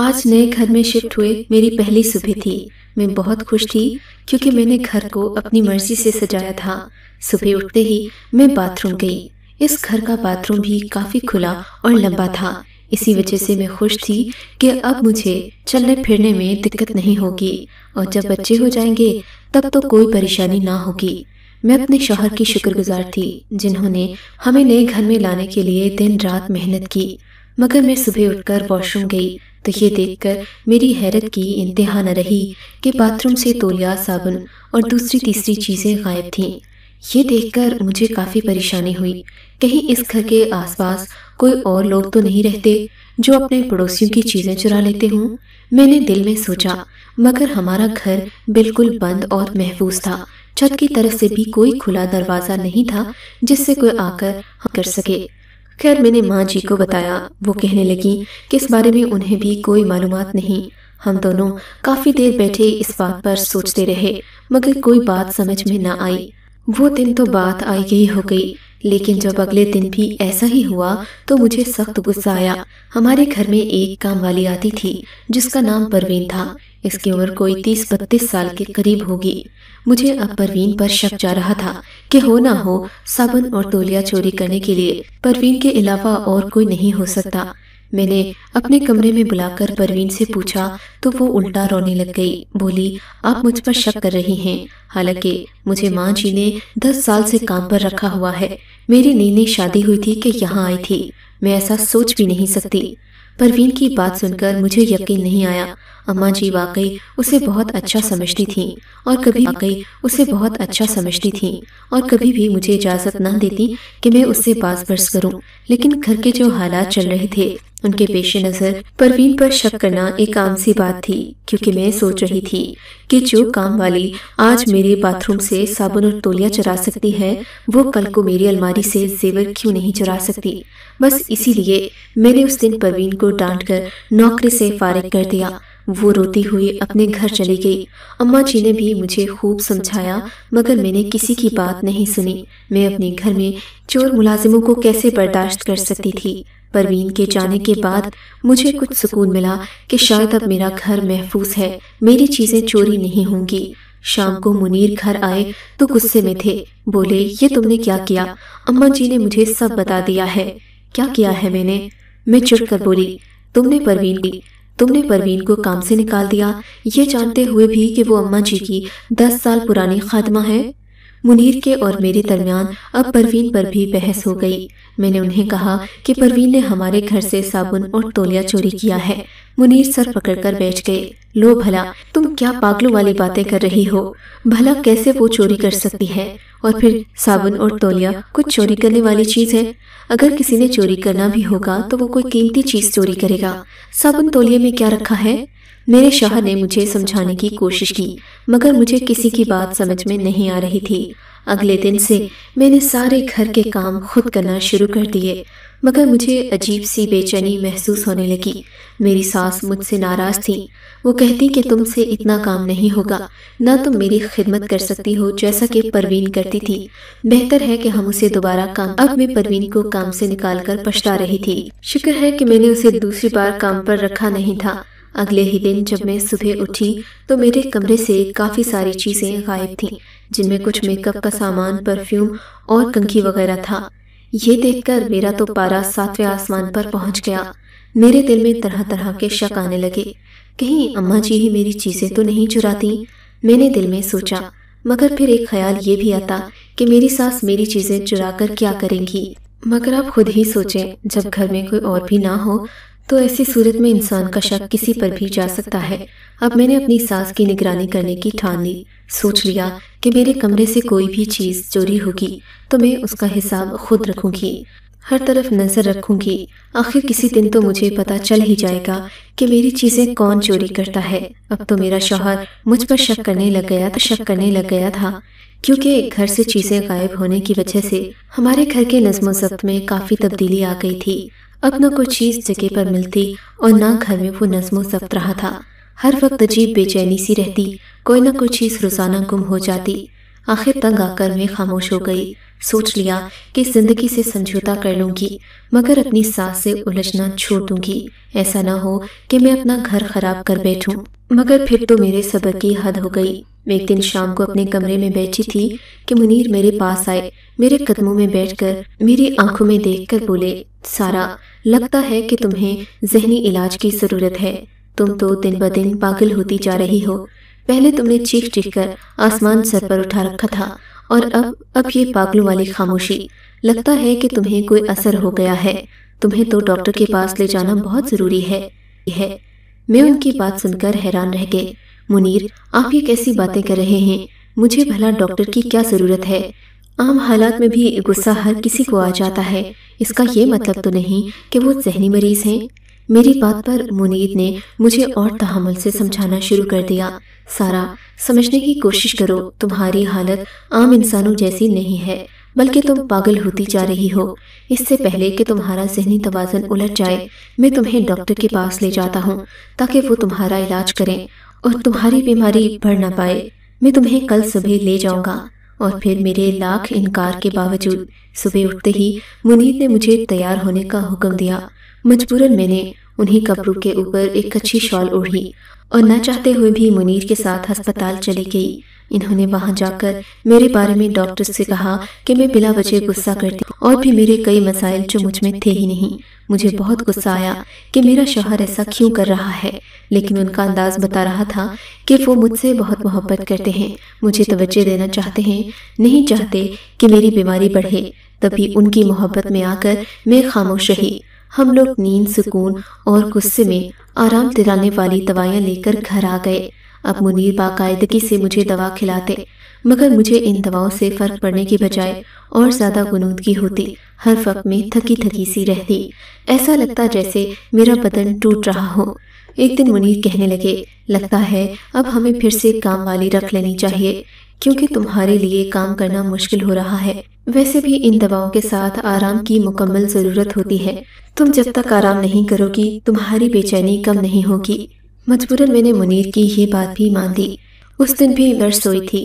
آج نئے گھر میں شفٹ ہوئے میری پہلی صبح تھی۔ میں بہت خوش تھی کیونکہ میں نے گھر کو اپنی مرضی سے سجایا تھا۔ صبح اٹھتے ہی میں باتھ روم گئی۔ اس گھر کا باتھ روم بھی کافی کھلا اور لمبا تھا، اسی وجہ سے میں خوش تھی کہ اب مجھے چلنے پھرنے میں دقت نہیں ہوگی، اور جب بچے ہو جائیں گے تب تو کوئی پریشانی نہ ہوگی۔ میں اپنے شوہر کی شکر گزار تھی جنہوں نے ہمیں نئے گھر میں لانے کے لیے دن رات محنت کی۔ مگر میں صبح اٹھ کر واش روم گئی تو یہ دیکھ کر میری حیرت کی انتہا نہ رہی کہ باتھ روم سے تولیہ، صابن اور دوسری تیسری چیزیں غائب تھیں۔ یہ دیکھ کر مجھے کافی پریشانی ہوئی، کہیں اس گھر کے آس پاس کوئی اور لوگ تو نہیں رہتے جو اپنے پڑوسیوں کی چیزیں چرا لیتے ہوں۔ میں نے دل میں سوچا، مگر ہمارا گھر بالکل بند اور محفوظ تھا۔ چھت کی طرف سے بھی کوئی کھلا دروازہ نہیں تھا جس سے کوئی آ کر سکے۔ خیر میں نے ماں جی کو بتایا، وہ کہنے لگی کہ اس بارے میں انہیں بھی کوئی معلومات نہیں۔ ہم دونوں کافی دیر بیٹھے اس بات پر سوچتے رہے، مگر کوئی بات سمجھ میں نہ آئی۔ وہ دن تو بات آئی گئی ہو گئی، لیکن جب اگلے دن بھی ایسا ہی ہوا تو مجھے سخت غصہ آیا۔ ہمارے گھر میں ایک کام والی آتی تھی جس کا نام پروین تھا۔ اس کی عمر کوئی 30-32 سال کے قریب ہوگی۔ مجھے اب پروین پر شک جا رہا تھا کہ ہو نہ ہو صابن اور تولیہ چوری کرنے کے لیے پروین کے علاوہ اور کوئی نہیں ہو سکتا۔ میں نے اپنے کمرے میں بلا کر پروین سے پوچھا تو وہ الٹا رونے لگ گئی، بولی آپ مجھ پر شک کر رہی ہیں، حالانکہ مجھے ماں جی نے 10 سال سے کام پر رکھا ہوا ہے۔ میری نئی نئی شادی ہوئی تھی کہ یہاں آئی تھی، میں ایسا سوچ بھی نہیں سکتی۔ پروین کی بات سن کر مجھے یقین نہیں آیا۔ اماں جی واقعی اسے بہت اچھا سمجھتی تھیں اور کبھی بھی مجھے اجازت نہ دیتی کہ میں اس سے باز برس کروں، لیکن گھر کے جو حالات چل رہے تھے ان کے پیش نظر پروین پر شک کرنا ایک عام سی بات تھی، کیونکہ میں سوچ رہی تھی کہ جو کام والی آج میرے باتھ روم سے صابن اور تولیہ چرا سکتی ہے وہ کل کو میری الماری سے زیور کیوں نہیں چرا سکتی۔ بس اسی لیے میں نے اس دن پروین کو ڈانٹ کر نوکری سے فارغ کر دیا۔ وہ روتی ہوئی اپنے گھر چلی گئی۔ اماں جی نے بھی مجھے خوب سمجھایا، مگر میں نے کسی کی بات نہیں سنی۔ میں اپنے گھر میں چور ملازموں کو کیسے برداشت کر سکتی تھی؟ پروین کے جانے کے بعد مجھے کچھ سکون ملا کہ شاید اب میرا گھر محفوظ ہے، میری چیزیں چوری نہیں ہوں گی۔ شام کو منیر گھر آئے تو غصے میں تھے، بولے یہ تم نے کیا کیا؟ اماں جی نے مجھے سب بتا دیا ہے۔ کیا کیا ہے میں نے؟ میں چڑھ کر بولی، تم نے پروین کو کام سے نکال دیا، یہ جانتے ہوئے بھی کہ وہ اماں جی کی 10 سال پرانی خادمہ ہے۔ منیر کے اور میرے درمیان اب پروین پر بھی بحث ہو گئی۔ میں نے انہیں کہا کہ پروین نے ہمارے گھر سے صابن اور تولیہ چوری کیا ہے۔ منیر سر پکڑ کر بیٹھ گئے، لو بھلا تم کیا پاگلوں والی باتیں کر رہی ہو؟ بھلا کیسے وہ چوری کر سکتی ہے؟ اور پھر صابن اور تولیہ کچھ چوری کرنے والی چیز ہے؟ اگر کسی نے چوری کرنا بھی ہوگا تو وہ کوئی قیمتی چیز چوری کرے گا۔ صابن تولیہ میں کیا رکھا ہے؟ میرے شوہر نے مجھے سمجھانے کی کوشش کی، مگر مجھے کسی کی بات سمجھ میں نہیں آ رہی تھی۔ اگلے دن سے میں نے سارے گھر کے کام خود کرنا شروع کر دیے، مگر مجھے عجیب سی بے چینی محسوس ہونے لگی۔ میری ساس مجھ سے ناراض تھی، وہ کہتی کہ تم سے اتنا کام نہیں ہوگا، نہ تم میری خدمت کر سکتی ہو جیسا کہ پروین کرتی تھی، بہتر ہے کہ ہم اسے دوبارہ کام۔ اب میں پروین کو کام سے نکال کر پچھتا رہی تھی۔ شکر ہے کہ میں نے اسے دوسری بار کام پر رکھا نہیں تھا۔ اگلے ہی دن جب میں صبح اٹھی تو میرے کمرے سے کافی ساری چیزیں غائب تھیں، جن میں کچھ میک اپ کا سامان، پرفیوم اور کنگھی وغیرہ تھا۔ یہ دیکھ کر میرا تو پارا 7ویں آسمان پر پہنچ گیا۔ میرے دل میں طرح طرح کے شک آنے لگے، کہیں اماں جی ہی میری چیزیں تو نہیں چراتی؟ میں نے دل میں سوچا، مگر پھر ایک خیال یہ بھی آتا کہ میری ساس میری چیزیں چرا کر کیا کریں گی؟ مگر آپ خود ہی سوچیں، جب گھر میں کوئی اور بھی نہ ہو تو ایسی صورت میں انسان کا شک کسی پر بھی جا سکتا ہے۔ اب میں نے اپنی ساس کی نگرانی کرنے کی ٹھان لی، سوچ لیا کہ میرے کمرے سے کوئی بھی چیز چوری ہوگی تو میں اس کا حساب خود رکھوں گی، ہر طرف نظر رکھوں گی۔ آخر کسی دن تو مجھے پتا چل ہی جائے گا کہ میری چیزیں کون چوری کرتا ہے۔ اب تو میرا شوہر مجھ پر شک کرنے لگ گیا تھا، کیونکہ گھر سے چیزیں غائب ہونے کی وجہ سے ہمارے گھر کے نظم و ضبط میں کافی تبدیلی آ گئی تھی۔ اب نہ کوئی چیز جگہ پر ملتی اور نہ گھر میں وہ نظم و ضبط رہا تھا۔ ہر وقت عجیب بے چینی سی رہتی، کوئی نہ کوئی چیز روزانہ گم ہو جاتی۔ آخر تنگ آ کر میں خاموش ہو گئی۔ सोच लिया कि जिंदगी से समझौता कर लूंगी, मगर अपनी सास से उलझना छोड़ दूंगी। ऐसा ना हो कि मैं अपना घर खराब कर बैठूं। मगर फिर तो मेरे सब्र की हद हो गई। एक दिन शाम को अपने कमरे में बैठी थी कि मुनीर मेरे पास आए। मेरे कदमों में बैठकर मेरी आंखों में देखकर बोले, सारा, लगता है कि तुम्हें जहनी इलाज की जरूरत है। तुम तो दिन ब दिन पागल होती जा रही हो। पहले तुमने चीख चीख कर आसमान सर पर उठा रखा था, और अब ये पागलों वाली खामोशी। लगता है कि तुम्हें कोई असर हो गया है। तुम्हें तो डॉक्टर के पास ले जाना बहुत जरूरी है। मैं उनकी बात सुनकर हैरान रह गए। मुनीर, आप ये कैसी बातें कर रहे हैं? मुझे भला डॉक्टर की क्या जरूरत है? आम हालात में भी गुस्सा हर किसी को आ जाता है। इसका ये मतलब तो नहीं कि वो जहनी मरीज हैं। मेरी बात पर मुनीर ने मुझे और तहम्मुल से समझाना शुरू कर दिया। सारा, समझने की कोशिश करो। तुम्हारी हालत आम इंसानों जैसी नहीं है, बल्कि तुम पागल होती जा रही हो। इससे पहले कि तुम्हारा जहनी तवाज़ुन उलट जाए, मैं तुम्हें डॉक्टर के पास ले जाता हूँ ताकि वो तुम्हारा इलाज करें और तुम्हारी बीमारी बढ़ ना पाए। मैं तुम्हें कल सुबह ले जाऊंगा। और फिर मेरे लाख इनकार के बावजूद सुबह उठते ही मुनीर ने मुझे तैयार होने का हुक्म दिया। मजबूरन मैंने उन्हीं कपड़ों के ऊपर एक अच्छी शॉल ओढ़ी और न चाहते हुए भी मुनीर के साथ अस्पताल चली गई। इन्होंने वहां जाकर मेरे बारे में डॉक्टर से कहा कि मैं बिला वजह गुस्सा करती और भी मेरे कई मसाइल जो मुझ में थे ही नहीं। मुझे बहुत गुस्सा आया कि मेरा शौहर ऐसा क्यों कर रहा है, लेकिन उनका अंदाज बता रहा था कि वो मुझसे बहुत मोहब्बत करते हैं, मुझे तवज्जो देना चाहते हैं, नहीं चाहते कि मेरी बीमारी बढ़े। तभी उनकी मोहब्बत में आकर मैं खामोश रही। हम लोग नींद, सुकून और गुस्से में आराम दिलाने वाली दवाइयाँ लेकर घर आ गए। अब मुनीर बाकायदगी से मुझे दवा खिलाते, मगर मुझे इन दवाओं से फर्क पड़ने की बजाय और ज्यादा गुनूदगी होती। हर वक्त में थकी थकी सी रहती, ऐसा लगता जैसे मेरा बदन टूट रहा हो। एक दिन मुनीर कहने लगे, लगता है अब हमें फिर से काम वाली रख लेनी चाहिए, क्योंकि तुम्हारे लिए काम करना मुश्किल हो रहा है। वैसे भी इन दवाओं के साथ आराम की मुकम्मल जरूरत होती है। तुम जब तक आराम नहीं करोगी, तुम्हारी बेचैनी कम नहीं होगी। मजबूरन मैंने मुनीर की ये बात भी मान ली। उस दिन भी मैं सोई थी।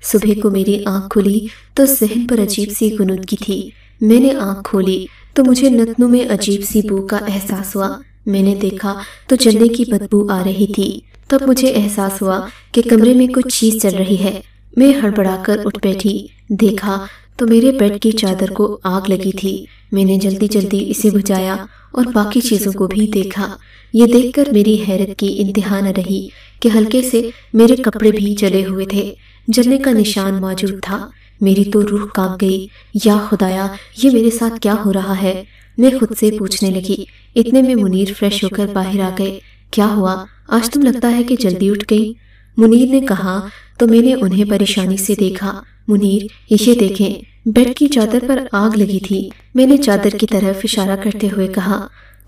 सुबह को मेरी आंख खुली तो जहन पर अजीब सी गुनूदगी थी। मैंने आंख खोली तो मुझे नतनों में अजीब सी बू का एहसास हुआ। मैंने देखा तो जलने की बदबू आ रही थी। तब मुझे एहसास हुआ कि कमरे में कुछ चीज चल रही है। मैं हड़बड़ाकर उठ बैठी। देखा तो मेरे बेड की चादर को आग लगी थी। मैंने जल्दी जल्दी इसे बुझाया और बाकी चीजों को भी देखा। ये देखकर मेरी हैरत की इंतहा न रही कि हल्के से मेरे कपड़े भी जले हुए थे। जलने का निशान मौजूद था। मेरी तो रूह कांप गई। या खुदाया, ये मेरे साथ क्या हो रहा है? मैं खुद से पूछने लगी। इतने में मुनीर फ्रेश होकर बाहर आ गए। क्या हुआ, आज तुम लगता है कि जल्दी उठ गई? मुनीर ने कहा तो मैंने उन्हें परेशानी से देखा। मुनीर, ये देखें, बेड की चादर पर आग लगी थी। मैंने चादर की तरफ इशारा करते हुए कहा,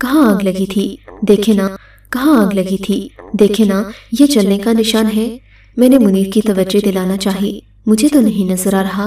कहाँ आग लगी थी? देखे ना, कहाँ आग लगी थी? देखे ना, ये जलने का निशान है। मैंने मुनीर की तवज्जो दिलाना चाही। मुझे तो नहीं नजर आ रहा।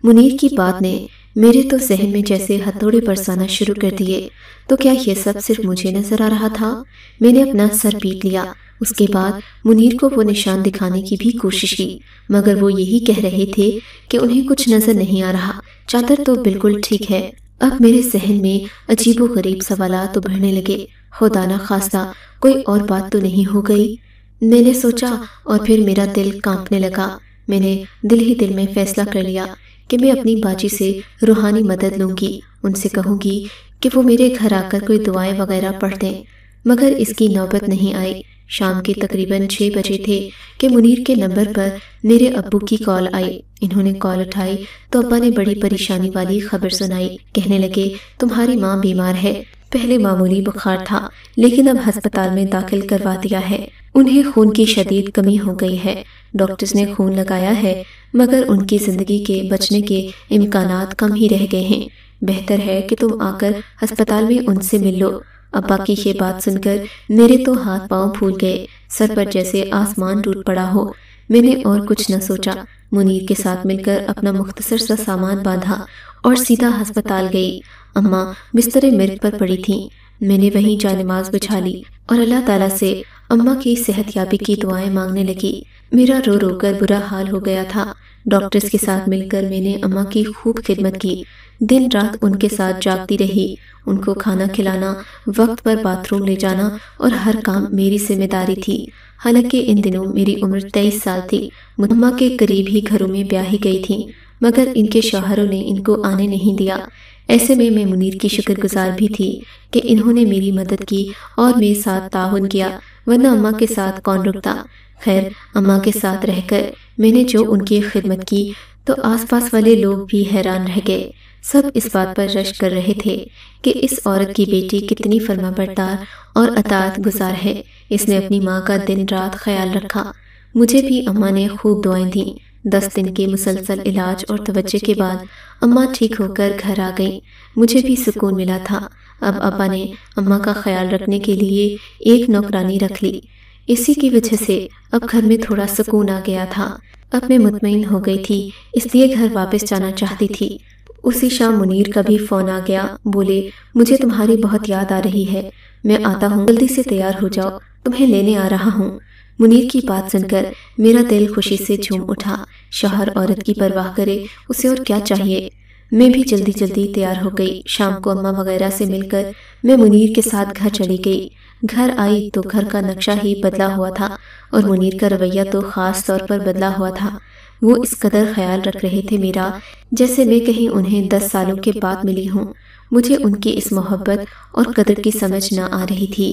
मुनीर की बात ने मेरे तो जहन में जैसे हथौड़े बरसाना शुरू कर दिए। तो क्या ये सब सिर्फ मुझे नजर आ रहा था? मैंने अपना सर पीट लिया। उसके बाद मुनीर को वो निशान दिखाने की भी कोशिश की, मगर वो यही कह रहे थे कि उन्हें कुछ नजर नहीं आ रहा। चादर तो बिल्कुल ठीक है। अब मेरे जहन में अजीबो गरीब सवालात उभरने लगे। खुदा ना खास्ता कोई और बात तो नहीं हो गई, मैंने सोचा, और फिर मेरा दिल कांपने लगा। मैंने दिल ही दिल में फैसला कर लिया कि मैं अपनी बाजी से रूहानी मदद लूंगी। उनसे कहूंगी कि वो मेरे घर आकर कोई दुआएं वगैरह पढ़ दें। मगर इसकी नौबत नहीं आई। शाम के तकरीबन 6 बजे थे कि मुनीर के नंबर पर मेरे अब्बू की कॉल आई। इन्होंने कॉल उठाई तो अब्बा ने बड़ी परेशानी वाली खबर सुनाई। कहने लगे, तुम्हारी माँ बीमार है। पहले मामूली बुखार था, लेकिन अब अस्पताल में दाखिल करवा दिया है। उन्हें खून की शदीद कमी हो गई है। डॉक्टर्स ने खून लगाया है, मगर उनकी जिंदगी के बचने के इम्कानात कम ही रह गए हैं। बेहतर है कि तुम आकर अस्पताल में उनसे मिल लो। अब्बा की ये बात सुनकर मेरे तो हाथ पांव फूल गए। सर पर जैसे आसमान टूट पड़ा हो। मैंने और कुछ न सोचा। मुनीर के साथ मिलकर अपना मुख्तसर सा सामान बांधा और सीधा अस्पताल गई। अम्मा बिस्तरे मिर्ग पर पड़ी थीं। मैंने वहीं जानिमाज बिछा ली और अल्लाह ताला से अम्मा की सेहतयाबी की दुआएं मांगने लगी। मेरा रो रो कर बुरा हाल हो गया था। डॉक्टर्स के साथ मिलकर मैंने अम्मा की खूब खिदमत की। दिन रात उनके साथ जागती रही। उनको खाना खिलाना, वक्त पर बाथरूम ले जाना और हर काम मेरी जिम्मेदारी थी। हालांकि इन दिनों मेरी उम्र 23 साल थी। अम्मा के करीब ही घरों में ब्याही गई थी, मगर इनके शौहरों ने इनको आने नहीं दिया। ऐसे में मैं मुनीर की शुक्रगुजार भी थी कि इन्होंने मेरी मदद की और मेरे साथ ताउन किया, वरना अम्मा के साथ कौन रुकता। खैर, अम्मा के साथ रहकर मैंने जो उनकी खिदमत की तो आसपास वाले लोग भी हैरान रह गए। सब इस बात पर रश कर रहे थे कि इस औरत की बेटी कितनी फर्माबरदार और अताअत गुजार है। इसने अपनी माँ का दिन रात ख्याल रखा। मुझे भी अम्मा ने खूब दुआएं दी। 10 दिन के मुसलसल इलाज और तवज्जो के बाद अम्मा ठीक होकर घर आ गईं। मुझे भी सुकून मिला था। अब अब्बा ने अम्मा का ख्याल रखने के लिए एक नौकरानी रख ली। इसी की वजह से अब घर में थोड़ा सुकून आ गया था। अब मैं मुतमईन हो गई थी, इसलिए घर वापस जाना चाहती थी। उसी शाम मुनीर का भी फोन आ गया। बोले, मुझे तुम्हारी बहुत याद आ रही है, मैं आता हूँ, जल्दी से तैयार हो जाओ, तुम्हें लेने आ रहा हूँ। मुनीर की बात सुनकर मेरा दिल खुशी से झूम उठा। शौहर औरत की परवाह करे, उसे और क्या चाहिए। मैं भी जल्दी जल्दी तैयार हो गई। शाम को अम्मा वगैरह से मिलकर मैं मुनीर के साथ घर चली गई। घर आई तो घर का नक्शा ही बदला हुआ था और मुनीर का रवैया तो खास तौर पर बदला हुआ था। वो इस कदर ख्याल रख रहे थे मेरा, जैसे मैं कहीं उन्हें 10 सालों के बाद मिली हूँ। मुझे उनकी इस मोहब्बत और कदर की समझ न आ रही थी।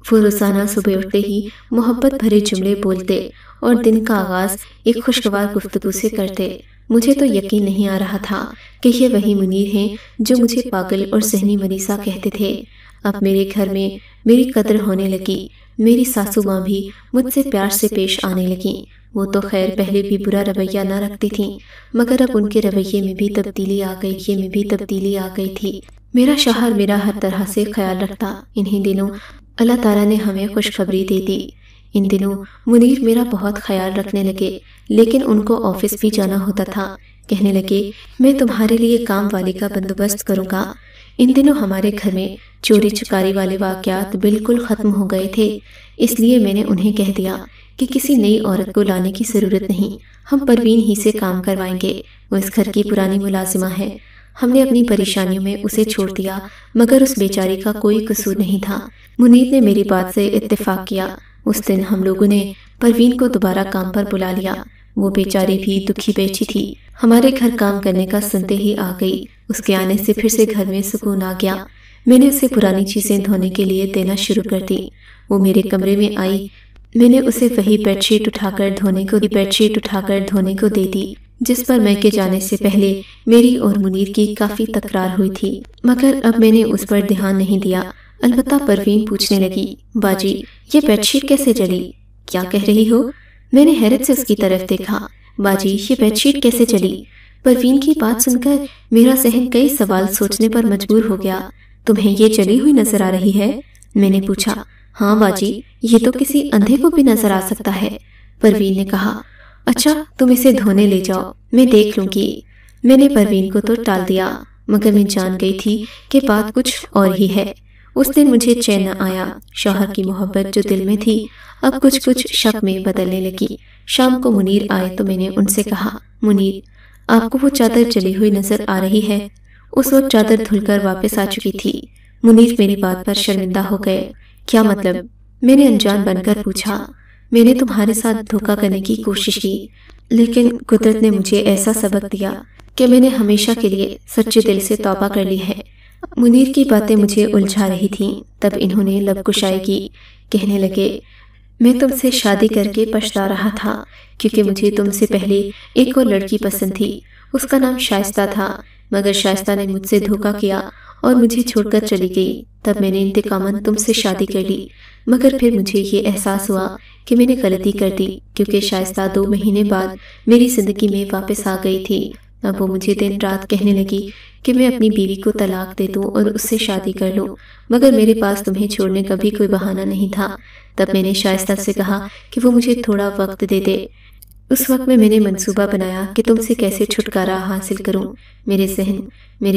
वो रोजाना सुबह उठते ही मोहब्बत भरे जुमले बोलते और दिन का आगाज एक खुशगवार गुफ्तगू से करते। मुझे तो यकीन नहीं आ रहा था कि ये वही मुनीर हैं जो मुझे पागल और ज़हनी मरीज़ा कहते थे। अब मेरे घर में मेरी कदर होने लगी। मेरी सासू माँ भी मुझसे प्यार से पेश आने लगी। वो तो खैर पहले भी बुरा रवैया न रखती थीं, मगर अब उनके रवैये में भी तब्दीली आ गई थी। मेरा शौहर मेरा हर तरह से ख्याल रखता। इन्हीं दिनों अल्लाह ताला ने हमें खुशखबरी दे दी। इन दिनों मुनीर मेरा बहुत ख्याल रखने लगे, लेकिन उनको ऑफिस भी जाना होता था। कहने लगे, मैं तुम्हारे लिए काम वाले का बंदोबस्त करूँगा। इन दिनों हमारे घर में चोरी चकारी वाले वाक़यात बिल्कुल ख़त्म हो गए थे, इसलिए मैंने उन्हें कह दिया कि किसी नई औरत को लाने की ज़रूरत नहीं, हम परवीन ही से काम करवाएंगे। वो इस घर की पुरानी मुलाजिमा है। हमने अपनी परेशानियों में उसे छोड़ दिया, मगर उस बेचारी का कोई कसूर नहीं था। मुनीर ने मेरी बात से इत्तेफाक किया। उस दिन हम लोगों ने परवीन को दोबारा काम पर बुला लिया। वो बेचारी भी दुखी बैठी थी। हमारे घर काम करने का सुनते ही आ गई। उसके आने से फिर से घर में सुकून आ गया। मैंने उसे पुरानी चीजें धोने के लिए देना शुरू कर दी। वो मेरे कमरे में आई। मैंने उसे वही बेडशीट उठाकर धोने को दे दी जिस पर मैके जाने से पहले मेरी और मुनीर की काफी तकरार हुई थी, मगर अब मैंने उस पर ध्यान नहीं दिया। अलबत्ता परवीन पूछने लगी, बाजी ये बेडशीट कैसे जली? क्या कह रही हो? मैंने हैरत से उसकी तरफ देखा। बाजी ये बेडशीट कैसे जली? परवीन की बात सुनकर मेरा जहन कई सवाल सोचने पर मजबूर हो गया। तुम्हें ये जली हुई नजर आ रही है? मैंने पूछा। हाँ बाजी, ये तो किसी अंधे को भी नजर आ सकता है। परवीन ने कहा, अच्छा तुम इसे धोने ले जाओ, मैं देख लूंगी। मैंने परवीन को तो टाल दिया, मगर मैं जान गई थी कि बात कुछ और ही है। उस दिन मुझे चैन न आया। शौहर की मोहब्बत जो दिल में थी अब कुछ कुछ शक में बदलने लगी। शाम को मुनीर आए तो मैंने उनसे कहा, मुनीर आपको वो चादर जली हुई नजर आ रही है? उस वक्त चादर धुलकर वापस आ चुकी थी। मुनीर मेरी बात पर शर्मिंदा हो गए। क्या मतलब? मैंने अनजान बनकर पूछा। मैंने तुम्हारे साथ धोखा करने की कोशिश की, लेकिन कुदरत ने मुझे ऐसा सबक दिया कि मैंने हमेशा के लिए सच्चे दिल से तौबा कर ली है। मुनीर की बातें मुझे उलझा रही थीं। तब इन्होंने लबकुशाई की। कहने लगे, मैं तुमसे शादी करके पछता रहा था, क्योंकि मुझे तुमसे पहले एक और लड़की पसंद थी। उसका नाम शाइस्ता था, मगर शाइस्ता ने मुझसे धोखा किया और मुझे छोड़कर चली गई। तब मैंने इंतकामन तुमसे शादी कर ली, मगर फिर मुझे ये एहसास हुआ कि मैंने गलती कर दी, क्योंकि शाइस्ता 2 महीने बाद मेरी जिंदगी में वापस आ गई थी। अब वो मुझे दिन रात कहने लगी कि मैं अपनी बीवी को तलाक दे दूं और उससे शादी कर लूं, मगर मेरे पास तुम्हें छोड़ने का भी कोई बहाना नहीं था। तब मैंने शाइस्ता से कहा कि वो मुझे थोड़ा वक्त दे दे। उस वक्त में मैंने मंसूबा बनाया कि तुमसे कैसे छुटकारा हासिल करूं। मेरे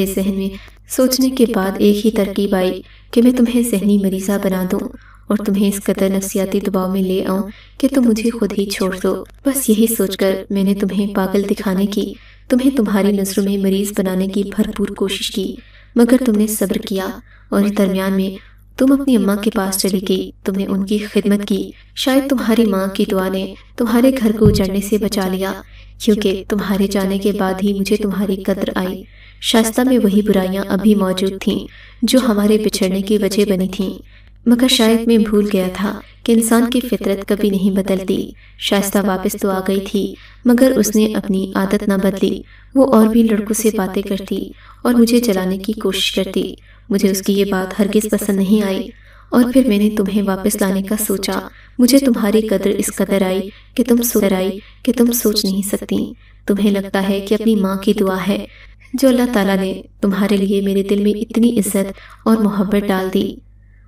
जहन में सोचने के बाद एक ही तरकीब आई कि मैं तुम्हें ज़हनी मरीज़ा बना दूं اور تمہیں اس قدر نفسیاتی دباؤ میں لے آؤں کہ تم مجھے خود ہی چھوڑ دو۔ بس یہی سوچ کر میں نے تمہیں پاگل دکھانے کی، تمہیں تمہاری نظروں میں مریض بنانے کی بھرپور کوشش کی، مگر تم نے صبر کیا، اور اس درمیان میں تم اپنی اماں کے پاس چلی گئی، تم نے ان کی خدمت کی۔ شاید تمہاری ماں کی دعا نے تمہارے گھر کو اجڑنے سے بچا لیا، کیونکہ تمہارے جانے کے بعد ہی مجھے تمہاری قدر آئی۔ شائستہ میں وہی برائیاں ابھی موجود تھیں جو ہمارے بچھڑنے کی وجہ بنی تھیں، مگر شاید میں بھول گیا تھا کہ انسان کی فطرت کبھی نہیں بدلتی۔ شائستہ واپس تو آ گئی تھی، مگر اس نے اپنی عادت نہ بدلی۔ وہ اور بھی لڑکوں سے باتیں کرتی اور مجھے جلانے کی کوشش کرتی۔ مجھے اس کی یہ بات ہرگز پسند نہیں آئی، اور پھر میں نے تمہیں واپس لانے کا سوچا۔ مجھے تمہاری قدر اس قدر آئی کہ تم سوچ نہیں سکتی۔ تمہیں لگتا ہے کہ اپنی ماں کی دعا ہے جو اللہ تعالیٰ نے تمہارے لیے میرے دل میں اتنی عزت اور محبت ڈال دی۔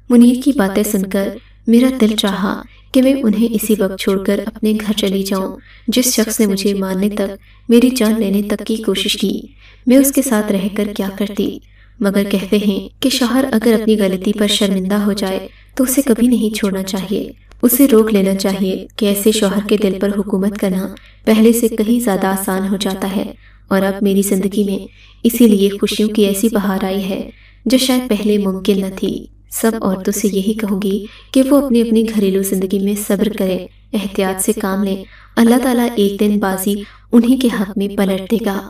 منیر کی باتیں سن کر میرا دل چاہا کہ میں انہیں اسی وقت چھوڑ کر اپنے گھر چلی جاؤں۔ جس شخص نے مجھے مارنے تک، میری جان لینے تک کی کوشش کی، میں اس کے ساتھ رہ کر کیا کرتی؟ مگر کہتے ہیں کہ شوہر اگر اپنی غلطی پر شرمندہ ہو جائے تو اسے کبھی نہیں چھوڑنا چاہیے، اسے روک لینا چاہیے کہ ایسے شوہر کے دل پر حکومت کرنا پہلے سے کہیں زیادہ آسان ہو جاتا ہے۔ اور اب میری زندگی میں اسی لیے خوشیوں کی ایسی بہار آئی ہے جو شاید پہلے ممکن نہ تھی۔ سب عورتوں سے یہی کہوں گی کہ وہ اپنی گھریلو زندگی میں صبر کریں، احتیاط سے کام لیں۔ اللہ تعالیٰ ایک دن بازی انہی کے حق میں پلٹ دے گا۔